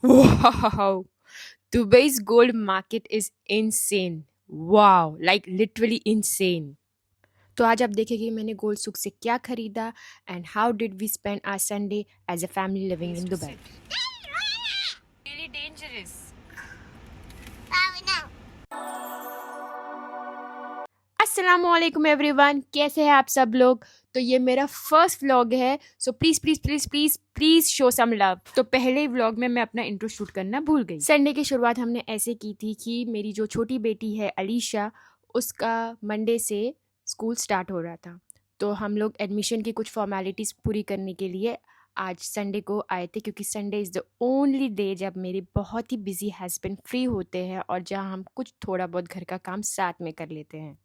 Wow, Dubai's gold market is insane. Wow, like literally insane. तो आज आप देखेंगे कि मैंने गोल्ड सुक से क्या खरीदा and how did we spend our Sunday as a family living in Dubai. Really dangerous. अस्सलाम वालेकुम एवरीवन, कैसे हैं आप सब लोग. तो ये मेरा फर्स्ट व्लॉग है, so please please please please please show some love. तो पहले व्लॉग में मैं अपना इंट्रो शूट करना भूल गई. संडे की शुरुआत हमने ऐसे की थी कि मेरी जो छोटी बेटी है अलीशा, उसका मंडे से स्कूल स्टार्ट हो रहा था. तो हम लोग एडमिशन की कुछ फॉर्मेलिटीज़ पूरी करने के लिए आज संडे को आए थे, क्योंकि Sunday is the only day जब मेरे बहुत ही बिजी हस्बैंड फ्री होते हैं और जहाँ हम कुछ थोड़ा बहुत घर का काम साथ में कर लेते हैं.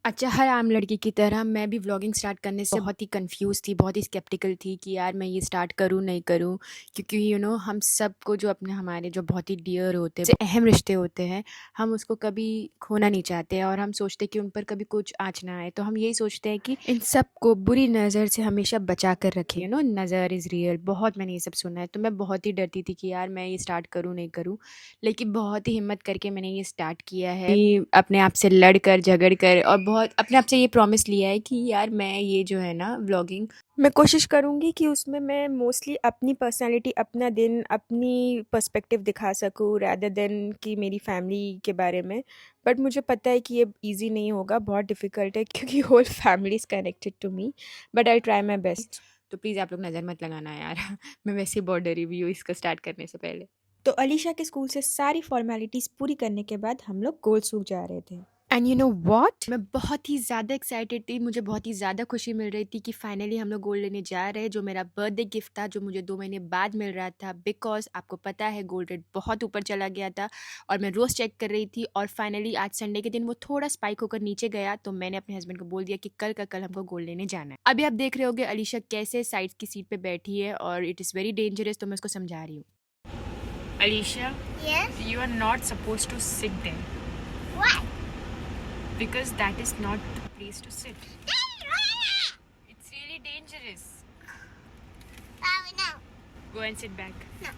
अच्छा, हर आम लड़की की तरह मैं भी व्लॉगिंग स्टार्ट करने से बहुत ही कंफ्यूज थी, बहुत ही स्केप्टिकल थी कि यार मैं ये स्टार्ट करूँ नहीं करूँ, क्योंकि हम सबको जो अपने हमारे जो बहुत ही डियर होते हैं, जो अहम रिश्ते होते हैं, हम उसको कभी खोना नहीं चाहते और हम सोचते हैं कि उन पर कभी कुछ आँच ना आए. तो हम यही सोचते हैं कि इन सब को बुरी नज़र से हमेशा बचा कर रखें. नज़र इज़ रियल, बहुत मैंने ये सब सुना है. तो मैं बहुत ही डरती थी कि यार मैं ये स्टार्ट करूँ नहीं करूँ, लेकिन बहुत ही हिम्मत करके मैंने ये स्टार्ट किया है. अपने आप से लड़ कर झगड़ कर और बहुत अपने आप से ये प्रॉमिस लिया है कि यार मैं ये जो है ना व्लॉगिंग, मैं कोशिश करूँगी कि उसमें मैं मोस्टली अपनी पर्सनालिटी, अपना दिन, अपनी पर्सपेक्टिव दिखा सकूँ रैदर देन कि मेरी फैमिली के बारे में. बट मुझे पता है कि ये ईजी नहीं होगा, बहुत डिफ़िकल्ट है क्योंकि whole family is connected to me, but I try my best. तो प्लीज़ आप लोग नज़र मत लगाना यार. मैं वैसे ही बहुत डरी हुई हूँ इसको स्टार्ट करने से पहले. तो अलीशा के स्कूल से सारी फॉर्मेलिटीज़ पूरी करने के बाद हम लोग गोल्ड सूक जा रहे थे. एंड यू नो वॉट, मैं बहुत ही ज़्यादा एक्साइटेड थी. मुझे बहुत ही ज़्यादा खुशी मिल रही थी कि फाइनली हम लोग गोल्ड लेने जा रहे हैं, जो मेरा बर्थडे गिफ्ट था, जो मुझे 2 महीने बाद मिल रहा था. बिकॉज आपको पता है गोल्ड रेट बहुत ऊपर चला गया था और मैं रोज़ चेक कर रही थी, और फाइनली आज संडे के दिन वो थोड़ा स्पाइक होकर नीचे गया. तो मैंने अपने हस्बैंड को बोल दिया कि कल का कल हमको गोल्ड लेने जाना है. अभी आप देख रहे होगे अलीशा कैसे साइड की सीट पे बैठी है और इट इज़ वेरी डेंजरस. तो मैं उसको समझा रही हूँ. Alicia, Yes? you are not supposed to sit there Why? because that is not the place to sit. It's really dangerous. No. Go and sit back. No.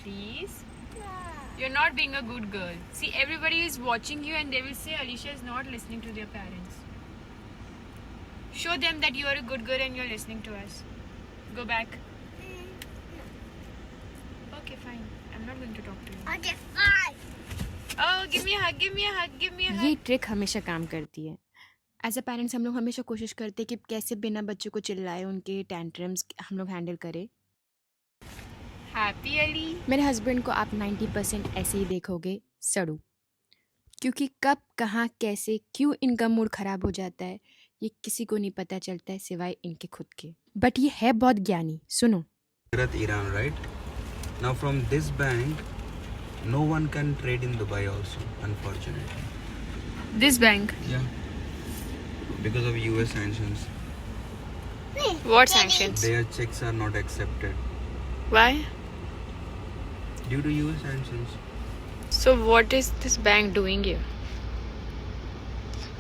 Please. No. You're not being a good girl. See, everybody is watching you and they will say Alicia is not listening to their parents. Show them that you are a good girl and you're listening to us. Go back. Okay, fine. I'm not going to talk to you. Okay, fine. Oh, give me a hug, give me a hug, give me a hug. ये trick हमेशा काम करती है. As a parents हम लोग हमेशा कोशिश करते हैं कि कैसे बिना बच्चों को चिल्लाए उनके टेंट्रम्स हम लोग हैंडल करें. हैप्पी अली. मेरे हस्बैंड को आप 90% ऐसे ही देखोगे, सड़ू. क्योंकि कब कहाँ कैसे क्यों इनका मूड ख़राब हो जाता है ये किसी को नहीं पता चलता है सिवाय इनके खुद के. बट ये है बहुत ज्ञानी. सुनो. Iran, right? Now from this bank, no one can trade in Dubai also, unfortunately. This bank. Yeah. Because of US sanctions. What sanctions. Their checks are not accepted why. due to US sanctions. So what is this bank doing here.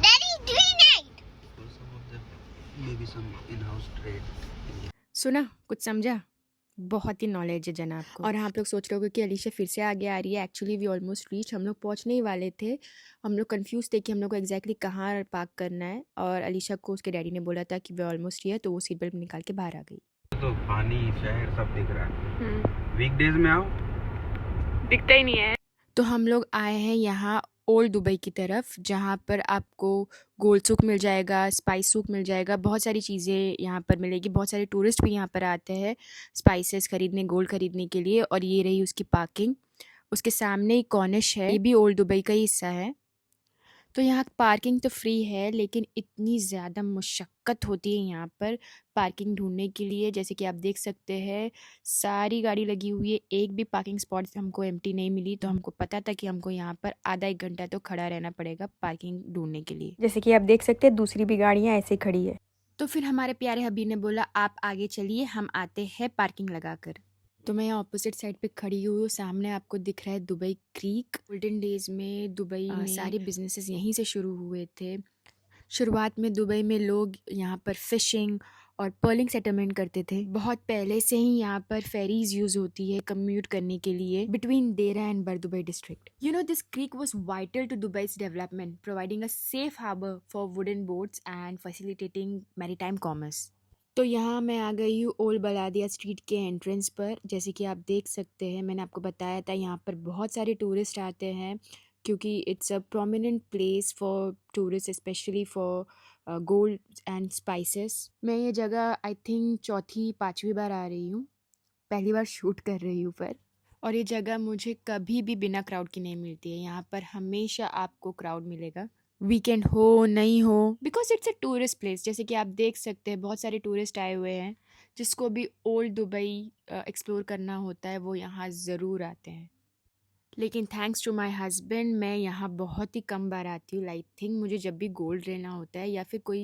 Daddy, doing it. For some of them, maybe some in-house trade. सुना, कुछ समझा. बहुत ही knowledge है जनाब को. और आप लोग सोच रहे होगे कि अलीशा फिर से आगे आ रही है. Actually we almost reach. हम लोग पहुंचने ही वाले थे. हम लोग कंफ्यूज थे कि हम लोग को एग्जैक्टली कहाँ पार्क करना है, और अलीशा को उसके डैडी ने बोला था कि वी ऑलमोस्ट हियर, तो वो सीट बेल्ट निकाल के बाहर आ गई. तो पानी शहर सब दिख रहा है. वीकडेज में आओ, दिखता ही नहीं है. तो हम लोग आए हैं यहाँ ओल्ड दुबई की तरफ, जहाँ पर आपको गोल्ड सूक मिल जाएगा, स्पाइस सूक मिल जाएगा, बहुत सारी चीज़ें यहाँ पर मिलेगी. बहुत सारे टूरिस्ट भी यहाँ पर आते हैं स्पाइसेस खरीदने, गोल्ड खरीदने के लिए. और ये रही उसकी पार्किंग. उसके सामने ही कॉर्निश है, ये भी ओल्ड दुबई का ही हिस्सा है. तो यहाँ पार्किंग तो फ्री है, लेकिन इतनी ज़्यादा मुशक्क़त होती है यहाँ पर पार्किंग ढूंढने के लिए. जैसे कि आप देख सकते हैं सारी गाड़ी लगी हुई है, एक भी पार्किंग स्पॉट हमको एम्प्टी नहीं मिली. तो हमको पता था कि हमको यहाँ पर आधा एक घंटा तो खड़ा रहना पड़ेगा पार्किंग ढूंढने के लिए. जैसे कि आप देख सकते हैं दूसरी भी गाड़ियाँ ऐसे खड़ी है. तो फिर हमारे प्यारे हबी ने बोला आप आगे चलिए, हम आते हैं पार्किंग लगा कर. तो मैं यहाँ ऑपोजिट साइड पे खड़ी हुई हूँ. सामने आपको दिख रहा है दुबई क्रीक. गोल्डन डेज में दुबई में सारे बिजनेसेस यहीं से शुरू हुए थे. शुरुआत में दुबई में लोग यहाँ पर फ़िशिंग और पर्लिंग सेटलमेंट करते थे। बहुत पहले से ही यहाँ पर फेरीज यूज होती है कम्यूट करने के लिए between Deira and Bur Dubai district. You know this creek was vital to Dubai's development, providing a safe harbour for wooden boats and facilitating maritime commerce. तो यहाँ मैं आ गई हूँ ओल्ड बलादिया स्ट्रीट के एंट्रेंस पर। जैसे कि आप देख सकते हैं, मैंने आपको बताया था यहाँ पर बहुत सारे टूरिस्ट आते हैं क्योंकि it's a prominent place for tourist, specially for gold and spices. मैं ये जगह आई थिंक चौथी पांचवी बार आ रही हूँ, पहली बार शूट कर रही हूँ पर। और ये जगह मुझे कभी भी बिना क्राउड की नहीं मिलती है। यहाँ पर हमेशा आपको क्राउड मिलेगा, वीकेंड हो नहीं हो, because it's a tourist place. जैसे कि आप देख सकते हैं बहुत सारे टूरिस्ट आए हुए हैं, जिसको भी ओल्ड दुबई एक्सप्लोर करना होता है वो यहाँ ज़रूर आते हैं। लेकिन थैंक्स टू माय हस्बैंड मैं यहाँ बहुत ही कम बार आती हूँ। आई थिंक मुझे जब भी गोल्ड लेना होता है या फिर कोई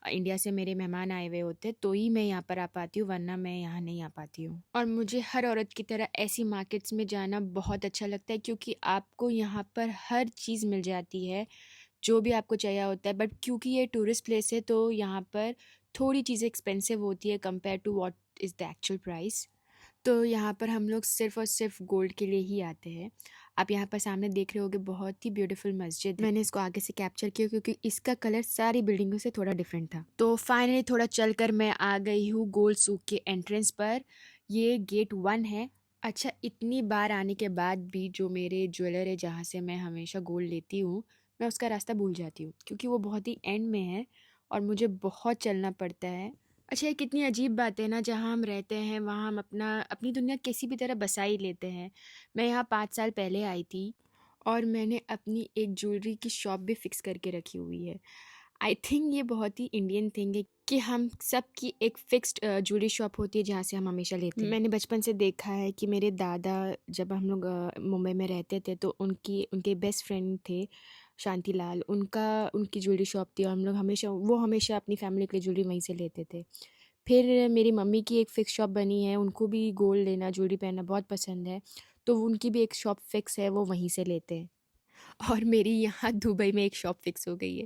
इंडिया से मेरे मेहमान आए हुए होते हैं तो ही मैं यहाँ पर आ पाती हूँ, वरना मैं यहाँ नहीं आ पाती हूँ। और मुझे हर औरत की तरह ऐसी मार्केट्स में जाना बहुत अच्छा लगता है क्योंकि आपको यहाँ पर हर चीज़ मिल जाती है जो भी आपको चाहिए होता है। बट क्योंकि ये टूरिस्ट प्लेस है तो यहाँ पर थोड़ी चीज़ें एक्सपेंसिव होती है compare to what is the actual price. तो यहाँ पर हम लोग सिर्फ़ और सिर्फ गोल्ड के लिए ही आते हैं। आप यहाँ पर सामने देख रहे होगे बहुत ही ब्यूटीफुल मस्जिद है। मैंने इसको आगे से कैप्चर किया क्योंकि इसका कलर सारी बिल्डिंगों से थोड़ा डिफरेंट था। तो फाइनली थोड़ा चलकर मैं आ गई हूँ गोल्ड सूक के एंट्रेंस पर। ये गेट 1 है। अच्छा, इतनी बार आने के बाद भी जो मेरे ज्वेलर है जहाँ से मैं हमेशा गोल्ड लेती हूँ, मैं उसका रास्ता भूल जाती हूँ क्योंकि वो बहुत ही एंड में है और मुझे बहुत चलना पड़ता है। अच्छा, ये कितनी अजीब बात है ना, जहाँ हम रहते हैं वहाँ हम अपनी दुनिया किसी भी तरह बसा ही लेते हैं। मैं यहाँ 5 साल पहले आई थी और मैंने अपनी एक ज्वेलरी की शॉप भी फिक्स करके रखी हुई है। आई थिंक ये बहुत ही इंडियन थिंग है कि हम सब की एक फिक्स्ड ज्वेलरी शॉप होती है जहाँ से हम हमेशा लेते हैं। मैंने बचपन से देखा है कि मेरे दादा जब हम लोग मुंबई में रहते थे तो उनके बेस्ट फ्रेंड थे शांतिलाल, उनकी ज्वेलरी शॉप थी और हम लोग हमेशा अपनी फैमिली के लिए ज्वेलरी वहीं से लेते थे। फिर मेरी मम्मी की एक फ़िक्स शॉप बनी है, उनको भी गोल्ड लेना, ज्वेलरी पहनना बहुत पसंद है, तो उनकी भी एक शॉप फ़िक्स है, वो वहीं से लेते हैं। और मेरी यहाँ दुबई में एक शॉप फ़िक्स हो गई है।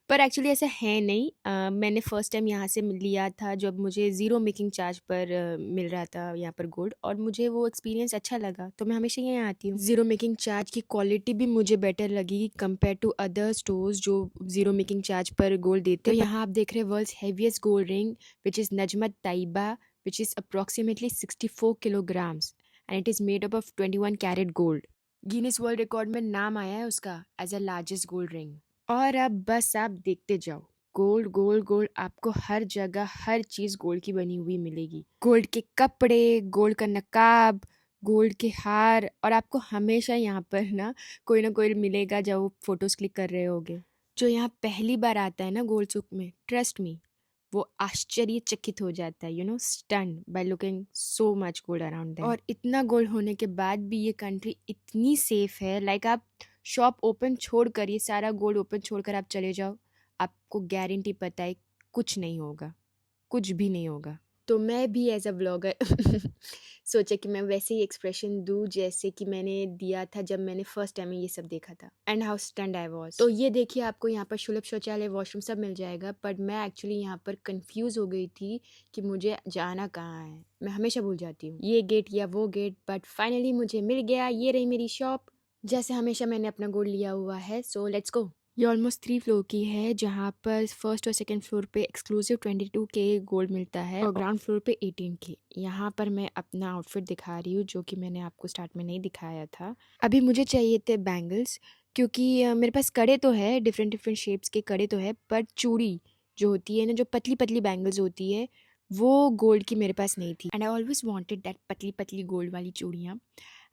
पर एक्चुअली ऐसा है नहीं। मैंने फ़र्स्ट टाइम यहाँ से लिया था जब मुझे ज़ीरो मेकिंग चार्ज पर मिल रहा था यहाँ पर गोल्ड, और मुझे वो एक्सपीरियंस अच्छा लगा तो मैं हमेशा यहाँ आती हूँ। ज़ीरो मेकिंग चार्ज की क्वालिटी भी मुझे बेटर लगी कंपेयर टू अदर स्टोर्स जो ज़ीरो मेकिंग चार्ज पर गोल्ड देते हैं। तो यहाँ आप देख रहे हैं world's heaviest gold ring which is Najmat Taiba, which is approximately 64 kilograms and it is made up of 21 carat gold. Guinness world record में नाम आया है उसका as a largest gold ring. और अब बस आप देखते जाओ, गोल्ड गोल्ड गोल्ड, आपको हर जगह हर चीज़ गोल्ड की बनी हुई मिलेगी। गोल्ड के कपड़े, गोल्ड का नकाब, गोल्ड के हार, और आपको हमेशा यहाँ पर ना कोई मिलेगा जब वो फोटोज़ क्लिक कर रहे होगे। जो यहाँ पहली बार आता है ना गोल्ड सूक में, ट्रस्ट मी, वो आश्चर्यचकित हो जाता है, stunned by looking so much gold around them. और इतना गोल्ड होने के बाद भी ये कंट्री इतनी सेफ है। लाइक आप शॉप ओपन छोड़कर, ये सारा गोल्ड ओपन छोड़कर आप चले जाओ, आपको गारंटी पता है कुछ नहीं होगा, कुछ भी नहीं होगा। तो मैं भी एज अ ब्लॉगर सोचा कि मैं वैसे ही एक्सप्रेशन दूँ जैसे कि मैंने दिया था जब मैंने फर्स्ट टाइम ये सब देखा था, and how stunned I was. तो ये देखिए, आपको यहाँ पर सुलभ शौचालय, वॉशरूम सब मिल जाएगा, बट मैं एक्चुअली यहाँ पर कंफ्यूज हो गई थी कि मुझे जाना कहाँ है। मैं हमेशा भूल जाती हूँ ये गेट या वो गेट, बट फाइनली मुझे मिल गया। ये रही मेरी शॉप, जैसे हमेशा मैंने अपना गोल्ड लिया हुआ है। So let's go. ये ऑलमोस्ट 3 फ्लोर की है, जहाँ पर फर्स्ट और सेकंड फ्लोर पे एक्सक्लूसिव 22K गोल्ड मिलता है और ग्राउंड फ्लोर पे 18K। यहाँ पर मैं अपना आउटफिट दिखा रही हूँ जो कि मैंने आपको स्टार्ट में नहीं दिखाया था। अभी मुझे चाहिए थे बैंगल्स, क्योंकि मेरे पास कड़े तो है, डिफरेंट शेप्स के कड़े तो है, पर चूड़ी जो होती है ना, जो पतली पतली बैंगल्स होती है, वो गोल्ड की मेरे पास नहीं थी। And I always wanted that पतली पतली गोल्ड वाली चूड़ियाँ।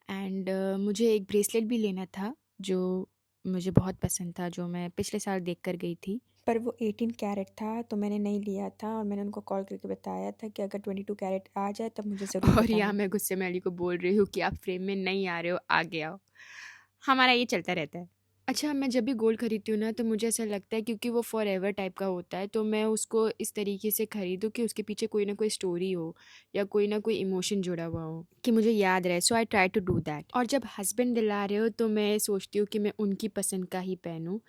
एंड मुझे एक ब्रेसलेट भी लेना था जो मुझे बहुत पसंद था, जो मैं पिछले साल देख कर गई थी, पर वो 18 कैरेट था तो मैंने नहीं लिया था। और मैंने उनको कॉल करके बताया था कि अगर 22 कैरेट आ जाए तब मुझे ज़रूर। और यहाँ मैं गुस्से में अली को बोल रही हूँ कि आप फ्रेम में नहीं आ रहे हो, आगे आओ। हमारा ये चलता रहता है। अच्छा, मैं जब भी गोल्ड खरीदती हूँ ना तो मुझे ऐसा लगता है क्योंकि वो फॉर एवर टाइप का होता है, तो मैं उसको इस तरीके से खरीदूँ कि उसके पीछे कोई ना कोई स्टोरी हो या कोई ना कोई इमोशन जुड़ा हुआ हो कि मुझे याद रहे। So I try to do that. और जब हस्बैंड दिला रहे हो तो मैं सोचती हूँ कि मैं उनकी पसंद का ही पहनूँ।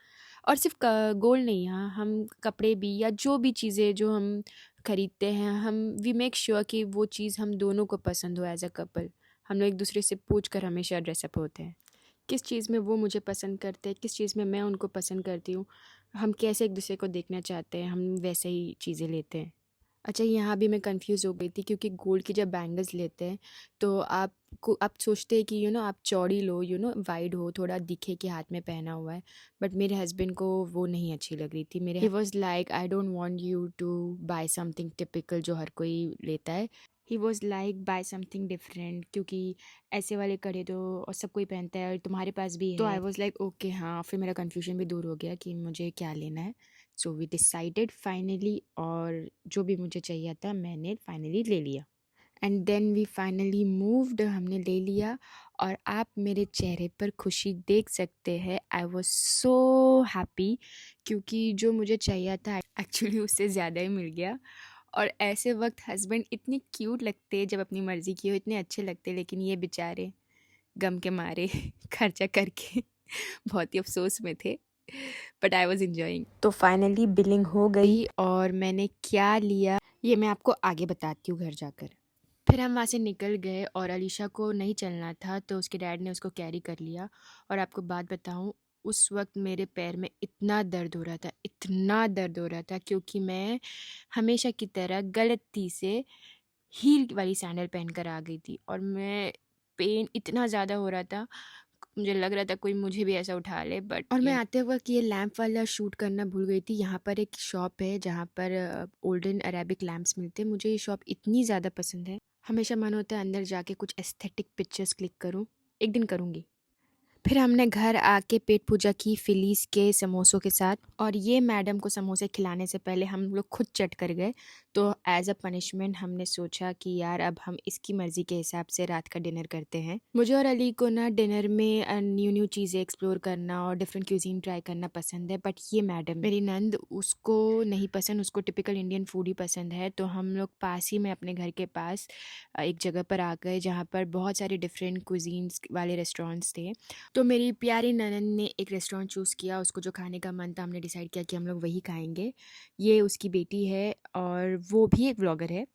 और सिर्फ गोल्ड नहीं, हाँ, हम कपड़े भी या जो भी चीज़ें जो हम खरीदते हैं हम, वी मेक श्योर कि वो चीज़ हम दोनों को पसंद हो एज अ कपल। हम लोग एक दूसरे से पूछ कर हमेशा ड्रेसअप होते हैं, किस चीज़ में वो मुझे पसंद करते हैं, किस चीज़ में मैं उनको पसंद करती हूँ, हम कैसे एक दूसरे को देखना चाहते हैं, हम वैसे ही चीज़ें लेते हैं। अच्छा, यहाँ भी मैं कंफ्यूज हो गई थी क्योंकि गोल्ड की जब बैंगल्स लेते हैं तो आप सोचते हैं कि आप चौड़ी लो, वाइड हो, थोड़ा दिखे कि हाथ में पहना हुआ है। बट मेरे हस्बैंड को वो नहीं अच्छी लग रही थी। मेरे he was like I don't want you to buy something typical जो हर कोई लेता है। He was like buy something different, क्योंकि ऐसे वाले कड़े तो और सब कोई पहनता है और तुम्हारे पास भी है। तो आई वॉज लाइक ओके, हाँ। फिर मेरा कन्फ्यूजन भी दूर हो गया कि मुझे क्या लेना है। सो वी डिसाइडेड फाइनली, और जो भी मुझे चाहिए था मैंने फाइनली ले लिया। And then we finally moved, हमने ले लिया। और आप मेरे चेहरे पर खुशी देख सकते हैं। आई वॉज सो हैप्पी, क्योंकि जो मुझे चाहिए था एक्चुअली उससे ज़्यादा ही मिल गया। और ऐसे वक्त हस्बैंड इतने क्यूट लगते, जब अपनी मर्ज़ी की हो इतने अच्छे लगते, लेकिन ये बेचारे गम के मारे खर्चा करके बहुत ही अफसोस में थे। But I was enjoying. तो फाइनली बिलिंग हो गई और मैंने क्या लिया ये मैं आपको आगे बताती हूँ घर जाकर। फिर हम वहाँ से निकल गए और अलीशा को नहीं चलना था तो उसके डैड ने उसको कैरी कर लिया। और आपको बात बताऊँ, उस वक्त मेरे पैर में इतना दर्द हो रहा था, इतना दर्द हो रहा था, क्योंकि मैं हमेशा की तरह गलती से हील वाली सैंडल पहन कर आ गई थी। और मैं पेन इतना ज़्यादा हो रहा था, मुझे लग रहा था कोई मुझे भी ऐसा उठा ले। बट और मैं आते वक्त ये लैंप वाला शूट करना भूल गई थी। यहाँ पर एक शॉप है जहाँ पर ओल्डन अरेबिक लैंप्स मिलते हैं। मुझे ये शॉप इतनी ज़्यादा पसंद है, हमेशा मन होता है अंदर जाके कुछ एस्थेटिक पिक्चर्स क्लिक करूँ। एक दिन करूँगी। फिर हमने घर आके पेट पूजा की फिलीस के समोसों के साथ। और ये मैडम को समोसे खिलाने से पहले हम लोग खुद चट कर गए। तो एज अ पनिशमेंट हमने सोचा कि यार अब हम इसकी मर्ज़ी के हिसाब से रात का डिनर करते हैं। मुझे और अली को ना डिनर में न्यू न्यू चीज़ें एक्सप्लोर करना और डिफरेंट क्यूजीन ट्राई करना पसंद है। बट ये मैडम मेरी नंद, उसको नहीं पसंद, उसको टिपिकल इंडियन फूड ही पसंद है। तो हम लोग पास ही में अपने घर के पास एक जगह पर आ गए जहाँ पर बहुत सारे डिफरेंट क्यूजीन्स वाले रेस्टोरेंट्स थे। तो मेरी प्यारी ननद ने एक रेस्टोरेंट चूज़ किया, उसको जो खाने का मन था हमने डिसाइड किया कि हम लोग वही खाएंगे। ये उसकी बेटी है और वो भी एक व्लॉगर है,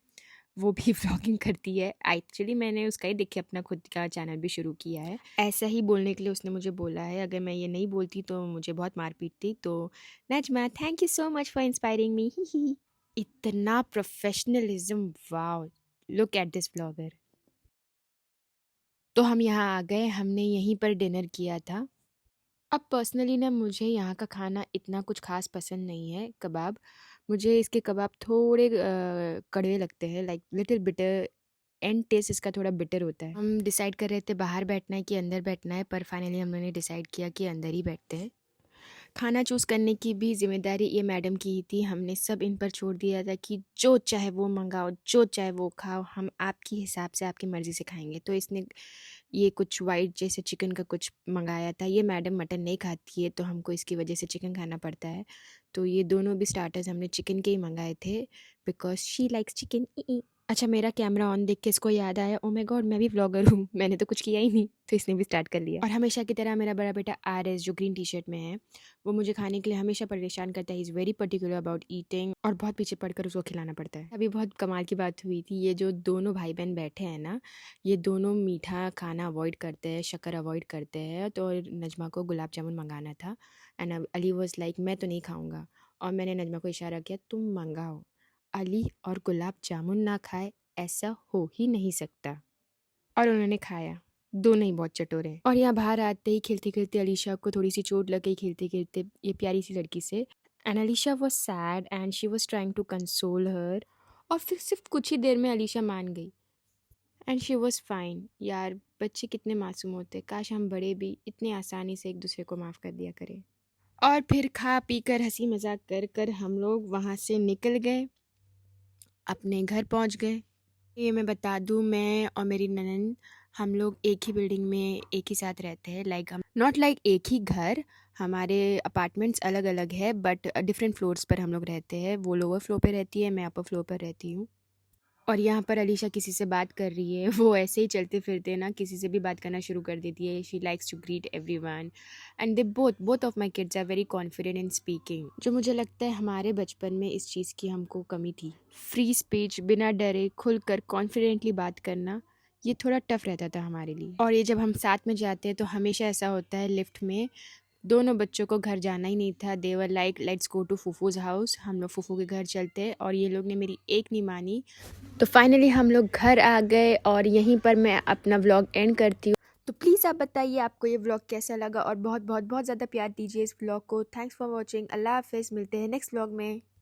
वो भी व्लॉगिंग करती है। एक्चुअली मैंने उसका ही देख के अपना खुद का चैनल भी शुरू किया है। ऐसा ही बोलने के लिए उसने मुझे बोला है, अगर मैं ये नहीं बोलती तो मुझे बहुत मार पीटती। तो Najma, thank you so much for inspiring me. ही इतना professionalism, wow, look at this vlogger. तो हम यहाँ आ गए, हमने यहीं पर डिनर किया था। अब पर्सनली ना मुझे यहाँ का खाना इतना कुछ ख़ास पसंद नहीं है। कबाब, मुझे इसके कबाब थोड़े कड़वे लगते हैं, like little bitter. And taste इसका थोड़ा बिटर होता है। हम डिसाइड कर रहे थे बाहर बैठना है कि अंदर बैठना है, पर फाइनली हमने डिसाइड किया कि अंदर ही बैठते हैं। खाना चूज़ करने की भी ज़िम्मेदारी ये मैडम की ही थी। हमने सब इन पर छोड़ दिया था कि जो चाहे वो मंगाओ, जो चाहे वो खाओ, हम आपके हिसाब से आपकी मर्ज़ी से खाएंगे। तो इसने ये कुछ वाइट जैसे चिकन का कुछ मंगाया था। ये मैडम मटन नहीं खाती है तो हमको इसकी वजह से चिकन खाना पड़ता है। तो ये दोनों भी स्टार्टर्स हमने चिकन के ही मंगाए थे, बिकॉज शी लाइक्स चिकन। अच्छा, मेरा कैमरा ऑन देख के इसको याद आया, ओ माय गॉड, मैं भी व्लॉगर हूँ, मैंने तो कुछ किया ही नहीं। तो इसने भी स्टार्ट कर लिया। और हमेशा की तरह मेरा बड़ा बेटा RS, जो ग्रीन टी शर्ट में है, वो मुझे खाने के लिए हमेशा परेशान करता है। Is very particular about eating, और बहुत पीछे पड़कर उसको खिलाना पड़ता है। अभी बहुत कमाल की बात हुई थी, ये जो दोनों भाई बहन बैठे हैं ना, ये दोनों मीठा खाना अवॉइड करते हैं, शक्कर अवॉइड करते हैं। तो नजमा को गुलाब जामुन मंगाना था एंड अली वॉज लाइक मैं तो नहीं खाऊंगा। और मैंने नजमा को इशारा किया, तुम मंगाओ। अली और गुलाब जामुन ना खाए, ऐसा हो ही नहीं सकता। और उन्होंने खाया। दोनों ही बहुत चटोरे हैं। और यहाँ बाहर आते ही खेलते खेलते अलीशा को थोड़ी सी चोट लग गई खेलते खेलते ये प्यारी सी लड़की से। And Alisha was sad and she was trying to console her. और फिर सिर्फ कुछ ही देर में अलीशा मान गई एंड शी वॉज फाइन। यार, बच्चे कितने मासूम होते, काश हम बड़े भी इतनी आसानी से एक दूसरे को माफ़ कर दिया करें। और फिर खा पी कर हंसी मजाक कर कर हम लोग वहाँ से निकल गए, अपने घर पहुँच गए। ये मैं बता दूँ, मैं और मेरी ननद हम लोग एक ही बिल्डिंग में एक ही साथ रहते हैं। लाइक हम नॉट लाइक एक ही घर, हमारे अपार्टमेंट्स अलग अलग है बट डिफरेंट फ्लोर्स पर हम लोग रहते हैं। वो लोअर फ्लोर पे रहती है, मैं अपर फ्लोर पर रहती हूँ। और यहाँ पर अलीशा किसी से बात कर रही है। वो ऐसे ही चलते फिरते ना किसी से भी बात करना शुरू कर देती है। She likes to greet everyone and they both of my kids are very confident in speaking, जो मुझे लगता है हमारे बचपन में इस चीज़ की हमको कमी थी। फ्री स्पीच, बिना डरे खुलकर कॉन्फिडेंटली बात करना, ये थोड़ा टफ रहता था हमारे लिए। और ये जब हम साथ में जाते हैं तो हमेशा ऐसा होता है, लिफ्ट में दोनों बच्चों को घर जाना ही नहीं था। They were like let's go to phuphu's house, हम लोग फूफू के घर चलते हैं। और ये लोग ने मेरी एक नहीं मानी। तो फाइनली हम लोग घर आ गए और यहीं पर मैं अपना व्लॉग एंड करती हूँ। तो प्लीज़ आप बताइए आपको ये व्लॉग कैसा लगा और बहुत बहुत बहुत ज़्यादा प्यार दीजिए इस व्लॉग को। Thanks for watching. अल्लाह हाफिज़, मिलते हैं नेक्स्ट व्लॉग में।